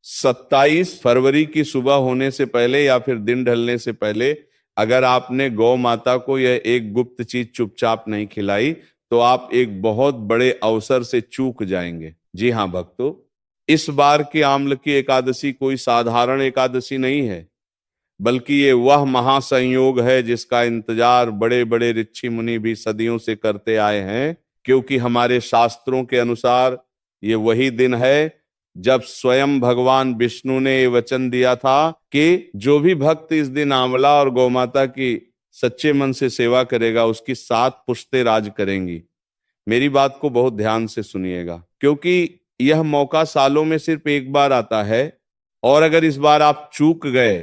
27 फरवरी की सुबह होने से पहले या फिर दिन ढलने से पहले अगर आपने गौ माता को यह एक गुप्त चीज चुपचाप नहीं खिलाई तो आप एक बहुत बड़े अवसर से चूक जाएंगे। जी हाँ भक्तों, इस बार की आम्ल की एकादशी कोई साधारण एकादशी नहीं है, बल्कि ये वह महासंयोग है जिसका इंतजार बड़े बड़े ऋषि मुनि भी सदियों से करते आए हैं। क्योंकि हमारे शास्त्रों के अनुसार ये वही दिन है जब स्वयं भगवान विष्णु ने ये वचन दिया था कि जो भी भक्त इस दिन आंवला और गौमाता की सच्चे मन से सेवा करेगा उसकी 7 पुश्तें राज करेंगी। मेरी बात को बहुत ध्यान से सुनिएगा, क्योंकि यह मौका सालों में सिर्फ एक बार आता है और अगर इस बार आप चूक गए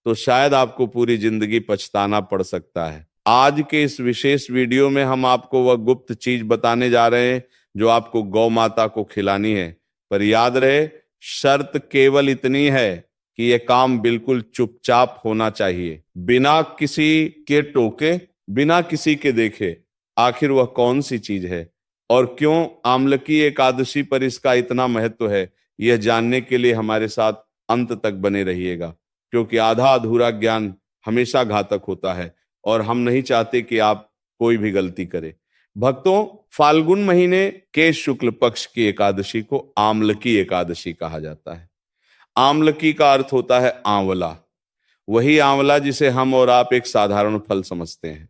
तो शायद आपको पूरी जिंदगी पछताना पड़ सकता है। आज के इस विशेष वीडियो में हम आपको वह गुप्त चीज बताने जा रहे हैं जो आपको गौ माता को खिलानी है। पर याद रहे, शर्त केवल इतनी है कि यह काम बिल्कुल चुपचाप होना चाहिए, बिना किसी के टोके, बिना किसी के देखे। आखिर वह कौन सी चीज है और क्यों आम्लकी एकादशी पर इसका इतना महत्व है, यह जानने के लिए हमारे साथ अंत तक बने रहिएगा, क्योंकि आधा अधूरा ज्ञान हमेशा घातक होता है और हम नहीं चाहते कि आप कोई भी गलती करें। भक्तों, फाल्गुन महीने के शुक्ल पक्ष की एकादशी को आम्लकी एकादशी कहा जाता है। आम्लकी का अर्थ होता है आंवला, वही आंवला जिसे हम और आप एक साधारण फल समझते हैं,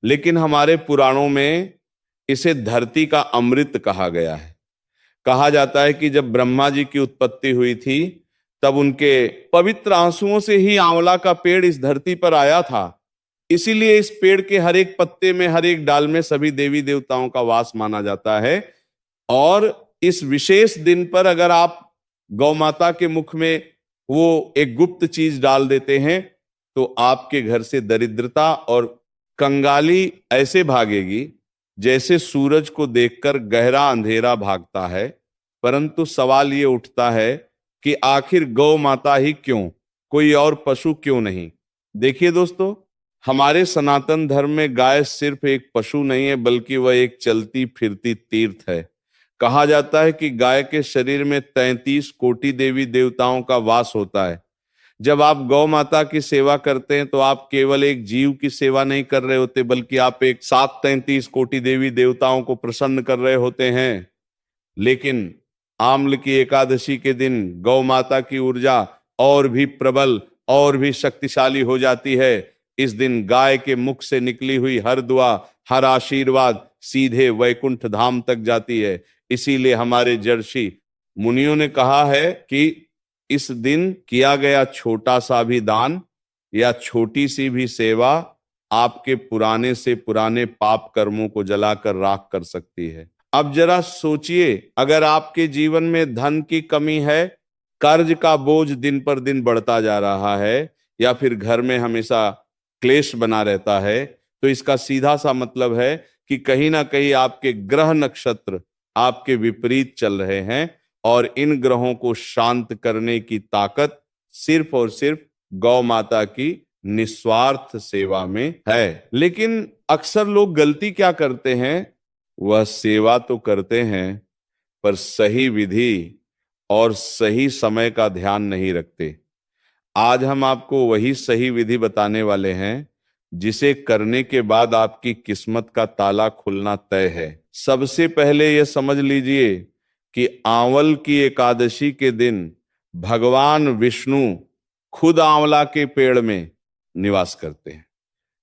लेकिन हमारे पुराणों में इसे धरती का अमृत कहा गया है। कहा जाता है कि जब ब्रह्मा जी की उत्पत्ति हुई थी तब उनके पवित्र आंसुओं से ही आंवला का पेड़ इस धरती पर आया था। इसीलिए इस पेड़ के हर एक पत्ते में, हर एक डाल में सभी देवी देवताओं का वास माना जाता है। और इस विशेष दिन पर अगर आप गौ माता के मुख में वो एक गुप्त चीज डाल देते हैं तो आपके घर से दरिद्रता और कंगाली ऐसे भागेगी जैसे सूरज को देखकर गहरा अंधेरा भागता है। परंतु सवाल ये उठता है कि आखिर गौ माता ही क्यों, कोई और पशु क्यों नहीं? देखिए दोस्तों, हमारे सनातन धर्म में गाय सिर्फ एक पशु नहीं है, बल्कि वह एक चलती फिरती तीर्थ है। कहा जाता है कि गाय के शरीर में 33 कोटि देवी देवताओं का वास होता है। जब आप गौ माता की सेवा करते हैं तो आप केवल एक जीव की सेवा नहीं कर रहे होते, बल्कि आप एक 733 कोटि देवी देवताओं को प्रसन्न कर रहे होते हैं। लेकिन आम्ल की एकादशी के दिन गौ माता की ऊर्जा और भी प्रबल और भी शक्तिशाली हो जाती है। इस दिन गाय के मुख से निकली हुई हर दुआ, हर आशीर्वाद सीधे वैकुंठ धाम तक जाती है। इसीलिए हमारे जर्षि मुनियों ने कहा है कि इस दिन किया गया छोटा सा भी दान या छोटी सी भी सेवा आपके पुराने से पुराने पाप कर्मों को जलाकर राख कर सकती है। अब जरा सोचिए, अगर आपके जीवन में धन की कमी है, कर्ज का बोझ दिन पर दिन बढ़ता जा रहा है, या फिर घर में हमेशा क्लेश बना रहता है, तो इसका सीधा सा मतलब है कि कहीं ना कहीं आपके ग्रह नक्षत्र आपके विपरीत चल रहे हैं और इन ग्रहों को शांत करने की ताकत सिर्फ और सिर्फ गौ माता की निस्वार्थ सेवा में है। लेकिन अक्सर लोग गलती क्या करते हैं, वह सेवा तो करते हैं पर सही विधि और सही समय का ध्यान नहीं रखते। आज हम आपको वही सही विधि बताने वाले हैं जिसे करने के बाद आपकी किस्मत का ताला खुलना तय है। सबसे पहले यह समझ लीजिए कि आंवल की एकादशी के दिन भगवान विष्णु खुद आंवला के पेड़ में निवास करते हैं।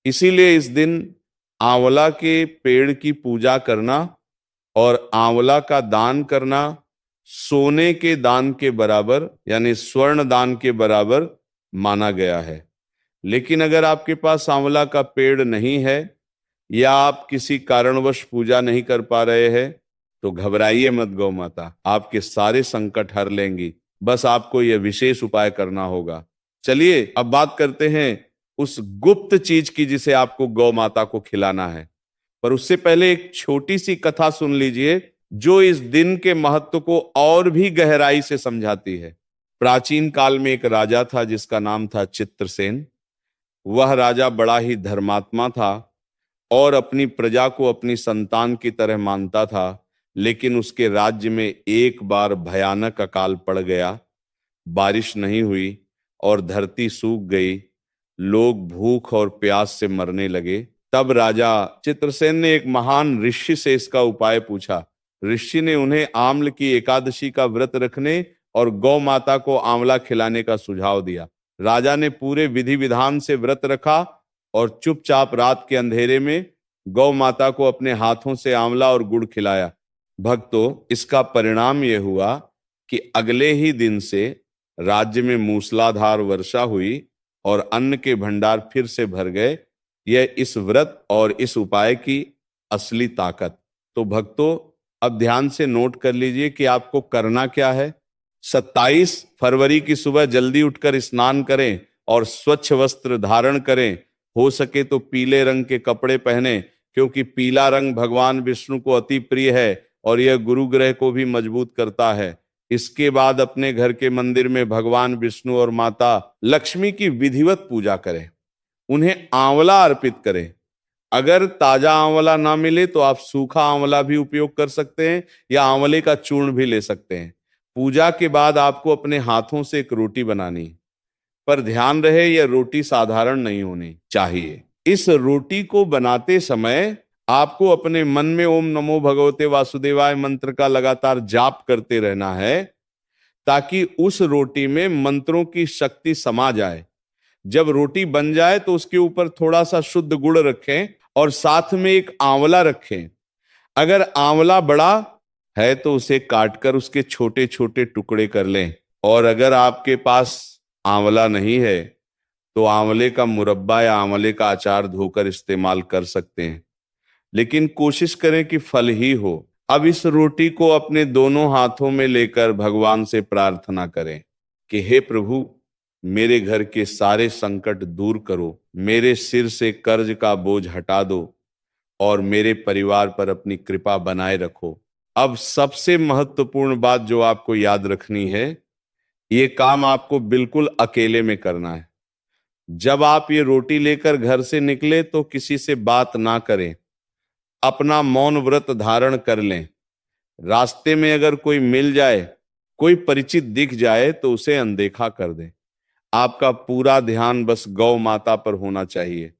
इसीलिए इस दिन आंवला के पेड़ की पूजा करना और आंवला का दान करना सोने के दान के बराबर, यानी स्वर्ण दान के बराबर माना गया है। लेकिन अगर आपके पास आंवला का पेड़ नहीं है या आप किसी कारणवश पूजा नहीं कर पा रहे हैं तो घबराइए मत, गौ माता आपके सारे संकट हर लेंगी। बस आपको यह विशेष उपाय करना होगा। चलिए अब बात करते हैं उस गुप्त चीज की जिसे आपको गौ माता को खिलाना है। पर उससे पहले एक छोटी सी कथा सुन लीजिए जो इस दिन के महत्व को और भी गहराई से समझाती है। प्राचीन काल में एक राजा था जिसका नाम था चित्रसेन। वह राजा बड़ा ही धर्मात्मा था और अपनी प्रजा को अपनी संतान की तरह मानता था। लेकिन उसके राज्य में एक बार भयानक अकाल पड़ गया। बारिश नहीं हुई और धरती सूख गई, लोग भूख और प्यास से मरने लगे। तब राजा चित्रसेन ने एक महान ऋषि से इसका उपाय पूछा। ऋषि ने उन्हें आम्ल की एकादशी का व्रत रखने और गौ माता को आंवला खिलाने का सुझाव दिया। राजा ने पूरे विधि विधान से व्रत रखा और चुपचाप रात के अंधेरे में गौ माता को अपने हाथों से आंवला और गुड़ खिलाया। भक्तों, इसका परिणाम यह हुआ कि अगले ही दिन से राज्य में मूसलाधार वर्षा हुई और अन्न के भंडार फिर से भर गए। यह इस व्रत और इस उपाय की असली ताकत। तो भक्तों, अब ध्यान से नोट कर लीजिए कि आपको करना क्या है। 27 फरवरी की सुबह जल्दी उठकर स्नान करें और स्वच्छ वस्त्र धारण करें। हो सके तो पीले रंग के कपड़े पहने, क्योंकि पीला रंग भगवान विष्णु को अति प्रिय है और यह गुरु ग्रह को भी मजबूत करता है। इसके बाद अपने घर के मंदिर में भगवान विष्णु और माता लक्ष्मी की विधिवत पूजा करें, उन्हें आंवला अर्पित करें। अगर ताजा आंवला ना मिले तो आप सूखा आंवला भी उपयोग कर सकते हैं या आंवले का चूर्ण भी ले सकते हैं। पूजा के बाद आपको अपने हाथों से एक रोटी बनानी, पर ध्यान रहे यह रोटी साधारण नहीं होनी चाहिए। इस रोटी को बनाते समय आपको अपने मन में ओम नमो भगवते वासुदेवाय मंत्र का लगातार जाप करते रहना है, ताकि उस रोटी में मंत्रों की शक्ति समा जाए। जब रोटी बन जाए तो उसके ऊपर थोड़ा सा शुद्ध गुड़ रखें और साथ में एक आंवला रखें। अगर आंवला बड़ा है तो उसे काटकर उसके छोटे छोटे टुकड़े कर लें, और अगर आपके पास आंवला नहीं है तो आंवले का मुरब्बा या आंवले का अचार धोकर इस्तेमाल कर सकते हैं, लेकिन कोशिश करें कि फल ही हो। अब इस रोटी को अपने दोनों हाथों में लेकर भगवान से प्रार्थना करें कि हे प्रभु, मेरे घर के सारे संकट दूर करो, मेरे सिर से कर्ज का बोझ हटा दो और मेरे परिवार पर अपनी कृपा बनाए रखो। अब सबसे महत्वपूर्ण बात जो आपको याद रखनी है, ये काम आपको बिल्कुल अकेले में करना है। जब आप ये रोटी लेकर घर से निकले तो किसी से बात ना करें, अपना मौन व्रत धारण कर लें। रास्ते में अगर कोई मिल जाए, कोई परिचित दिख जाए तो उसे अनदेखा कर दें। आपका पूरा ध्यान बस गौ माता पर होना चाहिए।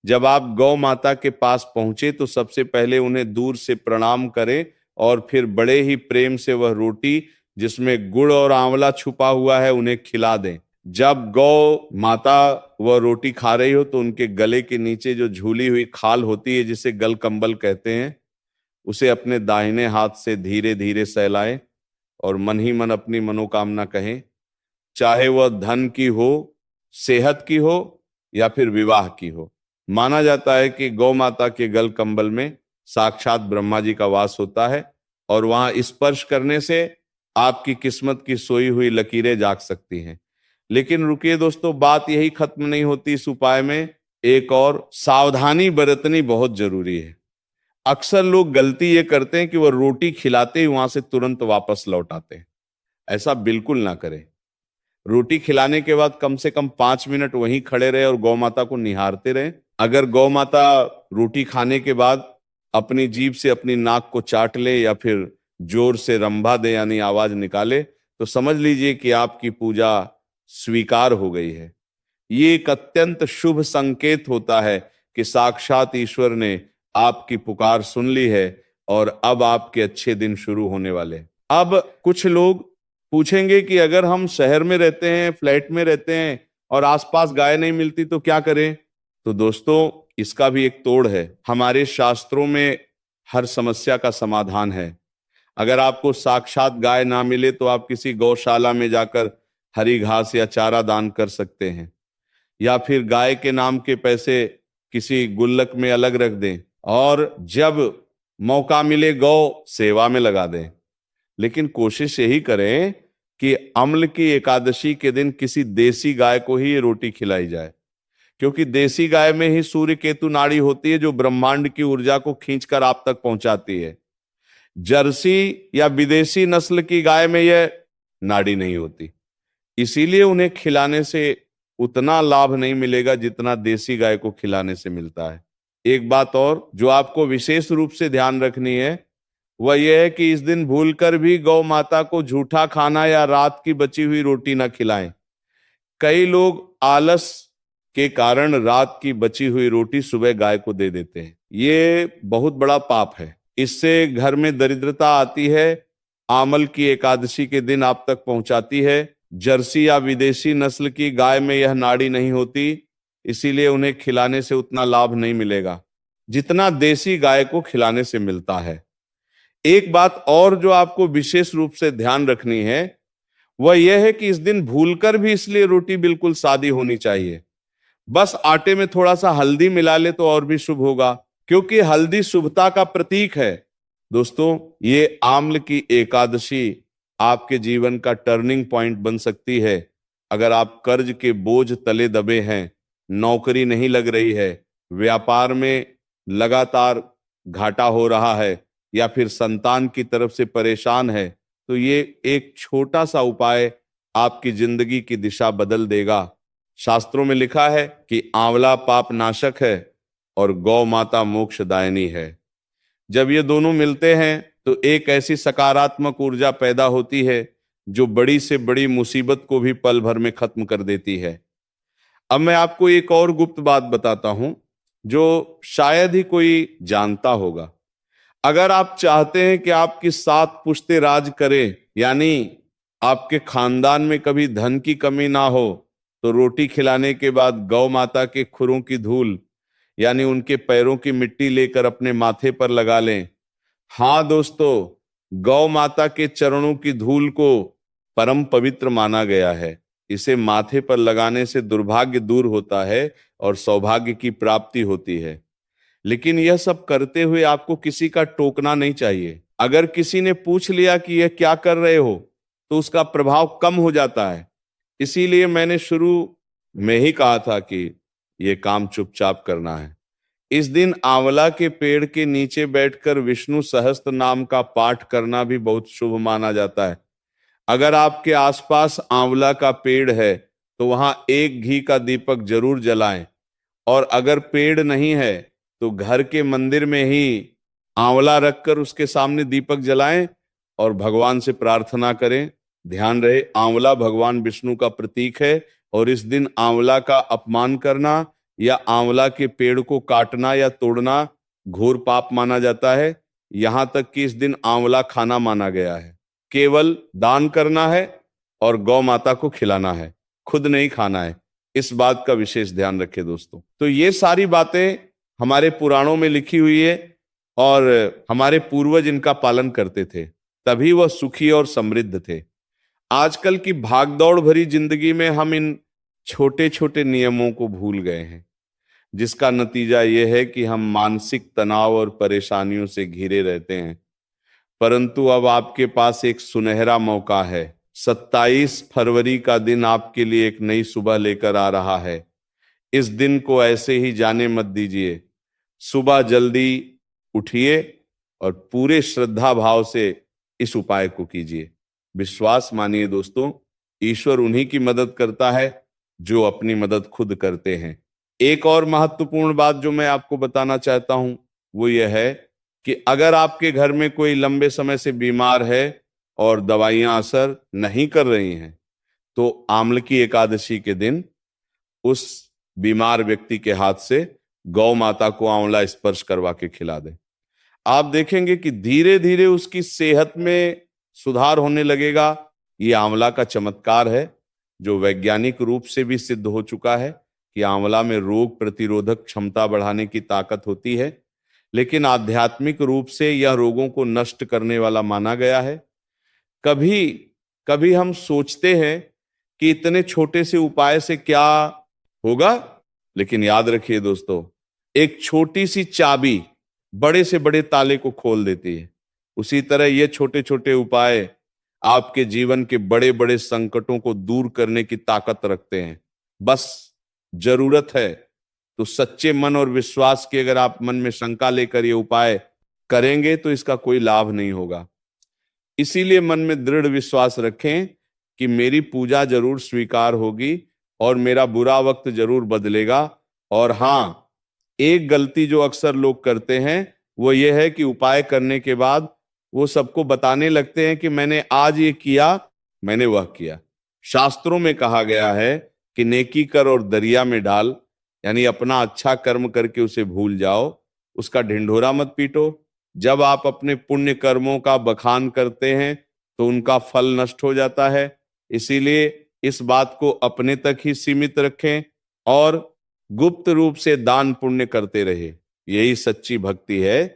जब आप गौ माता के पास पहुंचे तो सबसे पहले उन्हें दूर से प्रणाम करें और फिर बड़े ही प्रेम से वह रोटी जिसमें गुड़ और आंवला छुपा हुआ है उन्हें खिला दें। जब गौ माता वह रोटी खा रही हो तो उनके गले के नीचे जो झूली हुई खाल होती है, जिसे गल कंबल कहते हैं, उसे अपने दाहिने हाथ से धीरे धीरे सहलाएं और मन ही मन अपनी मनोकामना कहें, चाहे वह धन की हो, सेहत की हो या फिर विवाह की हो। माना जाता है कि गौ माता के गल कंबल में साक्षात ब्रह्मा जी का वास होता है और वहां स्पर्श करने से आपकी किस्मत की सोई हुई लकीरें जाग सकती हैं। लेकिन रुकिए दोस्तों, बात यही खत्म नहीं होती। इस उपाय में एक और सावधानी बरतनी बहुत जरूरी है। अक्सर लोग गलती ये करते हैं कि वह रोटी खिलाते ही वहां से तुरंत वापस लौट आते हैं। ऐसा बिल्कुल ना करें। रोटी खिलाने के बाद कम से कम 5 मिनट वहीं खड़े रहे और गौ माता को निहारते रहे। अगर गौ माता रोटी खाने के बाद अपनी जीभ से अपनी नाक को चाट ले या फिर जोर से रंभा दे यानी आवाज निकाले, तो समझ लीजिए कि आपकी पूजा स्वीकार हो गई है। ये एक अत्यंत शुभ संकेत होता है कि साक्षात ईश्वर ने आपकी पुकार सुन ली है और अब आपके अच्छे दिन शुरू होने वाले। अब कुछ लोग पूछेंगे कि अगर हम शहर में रहते हैं, फ्लैट में रहते हैं और आसपास गाय नहीं मिलती तो क्या करें? तो दोस्तों, इसका भी एक तोड़ है। हमारे शास्त्रों में हर समस्या का समाधान है। अगर आपको साक्षात गाय ना मिले तो आप किसी गौशाला में जाकर हरी घास या चारा दान कर सकते हैं, या फिर गाय के नाम के पैसे किसी गुल्लक में अलग रख दें और जब मौका मिले गौ सेवा में लगा दें। लेकिन कोशिश यही करें कि अम्ल की एकादशी के दिन किसी देसी गाय को ही ये रोटी खिलाई जाए, क्योंकि देसी गाय में ही सूर्य केतु नाड़ी होती है जो ब्रह्मांड की ऊर्जा को खींचकर आप तक पहुंचाती है। जर्सी या विदेशी नस्ल की गाय में यह नाड़ी नहीं होती, इसीलिए उन्हें खिलाने से उतना लाभ नहीं मिलेगा जितना देसी गाय को खिलाने से मिलता है। एक बात और जो आपको विशेष रूप से ध्यान रखनी है वह यह है कि इस दिन भूलकर भी गौ माता को झूठा खाना या रात की बची हुई रोटी न खिलाएं। कई लोग आलस के कारण रात की बची हुई रोटी सुबह गाय को दे देते हैं। ये बहुत बड़ा पाप है। इससे घर में दरिद्रता आती है। आमल की एकादशी के दिन आप तक पहुंचाती है। जर्सी या विदेशी नस्ल की गाय में यह नाड़ी नहीं होती, इसीलिए उन्हें खिलाने से उतना लाभ नहीं मिलेगा जितना देसी गाय को खिलाने से मिलता है। एक बात और जो आपको विशेष रूप से ध्यान रखनी है वह यह है कि इस दिन भूलकर भी इसलिए रोटी बिल्कुल सादी होनी चाहिए। बस आटे में थोड़ा सा हल्दी मिला ले तो और भी शुभ होगा, क्योंकि हल्दी शुभता का प्रतीक है। दोस्तों, ये आम्ल की एकादशी आपके जीवन का टर्निंग पॉइंट बन सकती है। अगर आप कर्ज के बोझ तले दबे हैं, नौकरी नहीं लग रही है, व्यापार में लगातार घाटा हो रहा है, या फिर संतान की तरफ से परेशान है, तो ये एक छोटा सा उपाय आपकी जिंदगी की दिशा बदल देगा। शास्त्रों में लिखा है कि आंवला पाप नाशक है और गौ माता मोक्षदायिनी है। जब ये दोनों मिलते हैं तो एक ऐसी सकारात्मक ऊर्जा पैदा होती है जो बड़ी से बड़ी मुसीबत को भी पल भर में खत्म कर देती है। अब मैं आपको एक और गुप्त बात बताता हूं जो शायद ही कोई जानता होगा। अगर आप चाहते हैं कि आपकी 7 पुश्तें राज करें, यानी आपके खानदान में कभी धन की कमी ना हो, तो रोटी खिलाने के बाद गौ माता के खुरों की धूल यानी उनके पैरों की मिट्टी लेकर अपने माथे पर लगा लें। हाँ दोस्तों, गौ माता के चरणों की धूल को परम पवित्र माना गया है। इसे माथे पर लगाने से दुर्भाग्य दूर होता है और सौभाग्य की प्राप्ति होती है। लेकिन यह सब करते हुए आपको किसी का टोकना नहीं चाहिए। अगर किसी ने पूछ लिया कि यह क्या कर रहे हो, तो उसका प्रभाव कम हो जाता है। इसीलिए मैंने शुरू में ही कहा था कि यह काम चुपचाप करना है। इस दिन आंवला के पेड़ के नीचे बैठकर विष्णु सहस्त्र नाम का पाठ करना भी बहुत शुभ माना जाता है। अगर आपके आसपास आंवला का पेड़ है तो वहां एक घी का दीपक जरूर जलाएं, और अगर पेड़ नहीं है तो घर के मंदिर में ही आंवला रखकर उसके सामने दीपक जलाएं और भगवान से प्रार्थना करें। ध्यान रहे, आंवला भगवान विष्णु का प्रतीक है और इस दिन आंवला का अपमान करना या आंवला के पेड़ को काटना या तोड़ना घोर पाप माना जाता है। यहां तक कि इस दिन आंवला खाना माना गया है। केवल दान करना है और गौ माता को खिलाना है, खुद नहीं खाना है। इस बात का विशेष ध्यान रखें दोस्तों। तो ये सारी बातें हमारे पुराणों में लिखी हुई है और हमारे पूर्वज इनका पालन करते थे, तभी वह सुखी और समृद्ध थे। आजकल की भागदौड़ भरी जिंदगी में हम इन छोटे छोटे नियमों को भूल गए हैं, जिसका नतीजा यह है कि हम मानसिक तनाव और परेशानियों से घिरे रहते हैं। परंतु अब आपके पास एक सुनहरा मौका है। 27 फरवरी का दिन आपके लिए एक नई सुबह लेकर आ रहा है। इस दिन को ऐसे ही जाने मत दीजिए। सुबह जल्दी उठिए और पूरे श्रद्धा भाव से इस उपाय को कीजिए। विश्वास मानिए दोस्तों, ईश्वर उन्हीं की मदद करता है जो अपनी मदद खुद करते हैं। एक और महत्वपूर्ण बात जो मैं आपको बताना चाहता हूं वो यह है कि अगर आपके घर में कोई लंबे समय से बीमार है और दवाइयां असर नहीं कर रही हैं, तो आम्ल की एकादशी के दिन उस बीमार व्यक्ति के हाथ से गौ माता को आंवला स्पर्श करवा के खिला दें। आप देखेंगे कि धीरे धीरे उसकी सेहत में सुधार होने लगेगा। ये आंवला का चमत्कार है जो वैज्ञानिक रूप से भी सिद्ध हो चुका है कि आंवला में रोग प्रतिरोधक क्षमता बढ़ाने की ताकत होती है, लेकिन आध्यात्मिक रूप से यह रोगों को नष्ट करने वाला माना गया है। कभी कभी हम सोचते हैं कि इतने छोटे से उपाय से क्या होगा, लेकिन याद रखिए दोस्तों, एक छोटी सी चाबी बड़े से बड़े ताले को खोल देती है। उसी तरह ये छोटे छोटे उपाय आपके जीवन के बड़े बड़े संकटों को दूर करने की ताकत रखते हैं। बस जरूरत है तो सच्चे मन और विश्वास की। अगर आप मन में शंका लेकर ये उपाय करेंगे तो इसका कोई लाभ नहीं होगा। इसीलिए मन में दृढ़ विश्वास रखें कि मेरी पूजा जरूर स्वीकार होगी और मेरा बुरा वक्त जरूर बदलेगा। और हाँ, एक गलती जो अक्सर लोग करते हैं वो ये है कि उपाय करने के बाद वो सबको बताने लगते हैं कि मैंने आज ये किया, मैंने वह किया। शास्त्रों में कहा गया है कि नेकी कर और दरिया में डाल, यानी अपना अच्छा कर्म करके उसे भूल जाओ, उसका ढिंढोरा मत पीटो। जब आप अपने पुण्य कर्मों का बखान करते हैं तो उनका फल नष्ट हो जाता है। इसीलिए इस बात को अपने तक ही सीमित रखें और गुप्त रूप से दान पुण्य करते रहे, यही सच्ची भक्ति है।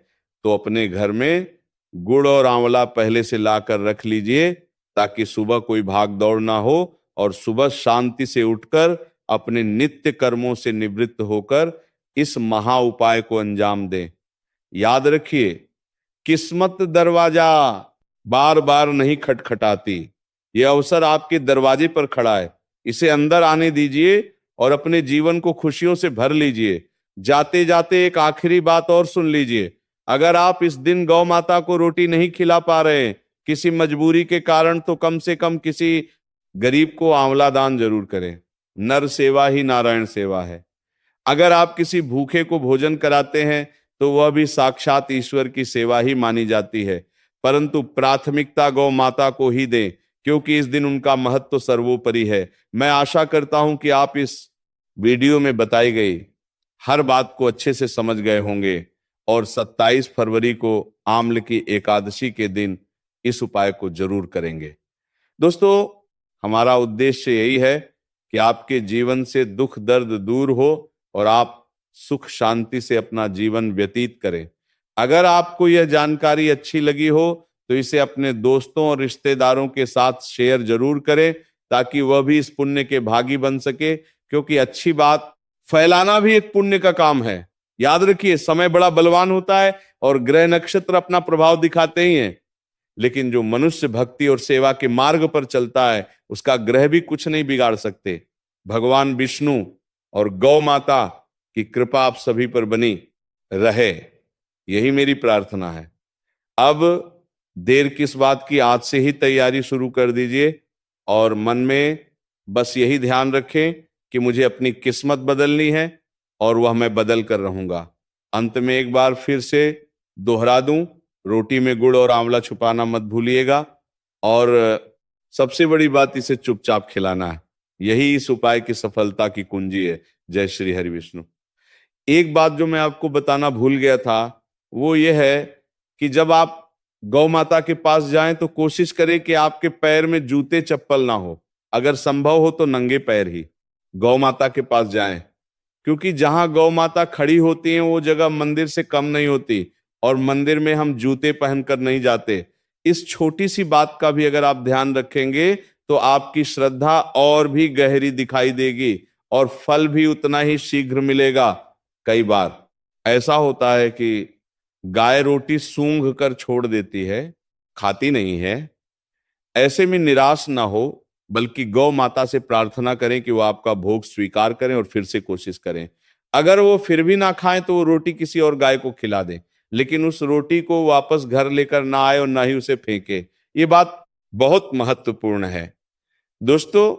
तो अपने घर में गुड़ और आंवला पहले से लाकर रख लीजिए, ताकि सुबह कोई भाग दौड़ ना हो और सुबह शांति से उठकर अपने नित्य कर्मों से निवृत्त होकर इस महा उपाय को अंजाम दें। याद रखिए, किस्मत दरवाजा बार बार नहीं खटखटाती, यह अवसर आपके दरवाजे पर खड़ा है, इसे अंदर आने दीजिए और अपने जीवन को खुशियों से भर लीजिए। जाते जाते एक आखिरी बात और सुन लीजिए, अगर आप इस दिन गौ माता को रोटी नहीं खिला पा रहे हैं किसी मजबूरी के कारण, तो कम से कम किसी गरीब को आंवला दान जरूर करें। नर सेवा ही नारायण सेवा है। अगर आप किसी भूखे को भोजन कराते हैं तो वह भी साक्षात ईश्वर की सेवा ही मानी जाती है। परंतु प्राथमिकता गौ माता को ही दें, क्योंकि इस दिन उनका महत्व सर्वोपरि है। मैं आशा करता हूं कि आप इस वीडियो में बताई गई हर बात को अच्छे से समझ गए होंगे और 27 फरवरी को आम्ल की एकादशी के दिन इस उपाय को जरूर करेंगे। दोस्तों, हमारा उद्देश्य यही है कि आपके जीवन से दुख दर्द दूर हो और आप सुख शांति से अपना जीवन व्यतीत करें। अगर आपको यह जानकारी अच्छी लगी हो तो इसे अपने दोस्तों और रिश्तेदारों के साथ शेयर जरूर करें, ताकि वह भी इस पुण्य के भागी बन सके, क्योंकि अच्छी बात फैलाना भी एक पुण्य का काम है। याद रखिए, समय बड़ा बलवान होता है और ग्रह नक्षत्र अपना प्रभाव दिखाते ही हैं, लेकिन जो मनुष्य भक्ति और सेवा के मार्ग पर चलता है उसका ग्रह भी कुछ नहीं बिगाड़ सकते। भगवान विष्णु और गौ माता की कृपा आप सभी पर बनी रहे, यही मेरी प्रार्थना है। अब देर किस बात की, आज से ही तैयारी शुरू कर दीजिए और मन में बस यही ध्यान रखें कि मुझे अपनी किस्मत बदलनी है और वह मैं बदल कर रहूंगा। अंत में एक बार फिर से दोहरा दूं, रोटी में गुड़ और आंवला छुपाना मत भूलिएगा और सबसे बड़ी बात, इसे चुपचाप खिलाना है। यही इस उपाय की सफलता की कुंजी है। जय श्री हरि विष्णु। एक बात जो मैं आपको बताना भूल गया था वो ये है कि जब आप गौ माता के पास जाएं तो कोशिश करें कि आपके पैर में जूते चप्पल ना हो, अगर संभव हो तो नंगे पैर ही गौ माता के पास जाएं, क्योंकि जहां गौ माता खड़ी होती हैं वो जगह मंदिर से कम नहीं होती और मंदिर में हम जूते पहनकर नहीं जाते। इस छोटी सी बात का भी अगर आप ध्यान रखेंगे तो आपकी श्रद्धा और भी गहरी दिखाई देगी और फल भी उतना ही शीघ्र मिलेगा। कई बार ऐसा होता है कि गाय रोटी सूंघ कर छोड़ देती है, खाती नहीं है। ऐसे में निराश ना हो, बल्कि गौ माता से प्रार्थना करें कि वो आपका भोग स्वीकार करें और फिर से कोशिश करें। अगर वो फिर भी ना खाएं तो वो रोटी किसी और गाय को खिला दें, लेकिन उस रोटी को वापस घर लेकर ना आए और ना ही उसे फेंके। ये बात बहुत महत्वपूर्ण है। दोस्तों,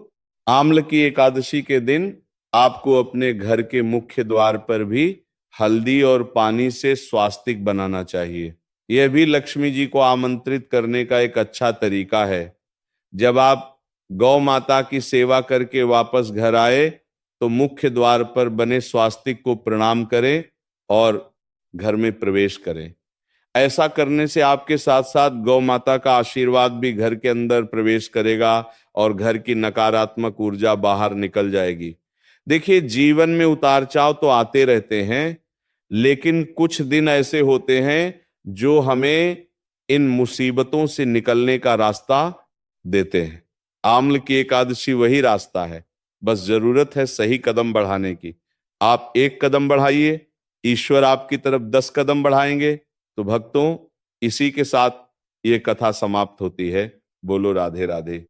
आम्ल की एकादशी के दिन आपको अपने घर के मुख्य द्वार पर भी हल्दी और पानी से स्वास्तिक बनाना चाहिए। यह भी लक्ष्मी जी को आमंत्रित करने का एक अच्छा तरीका है। जब आप गौ माता की सेवा करके वापस घर आए तो मुख्य द्वार पर बने स्वास्तिक को प्रणाम करें और घर में प्रवेश करें। ऐसा करने से आपके साथ साथ गौ माता का आशीर्वाद भी घर के अंदर प्रवेश करेगा और घर की नकारात्मक ऊर्जा बाहर निकल जाएगी। देखिए, जीवन में उतार चढ़ाव तो आते रहते हैं, लेकिन कुछ दिन ऐसे होते हैं जो हमें इन मुसीबतों से निकलने का रास्ता देते हैं। आम्ल की एकादशी वही रास्ता है, बस जरूरत है सही कदम बढ़ाने की। आप एक कदम बढ़ाइए, ईश्वर आपकी तरफ 10 कदम बढ़ाएंगे। तो भक्तों, इसी के साथ ये कथा समाप्त होती है। बोलो राधे राधे।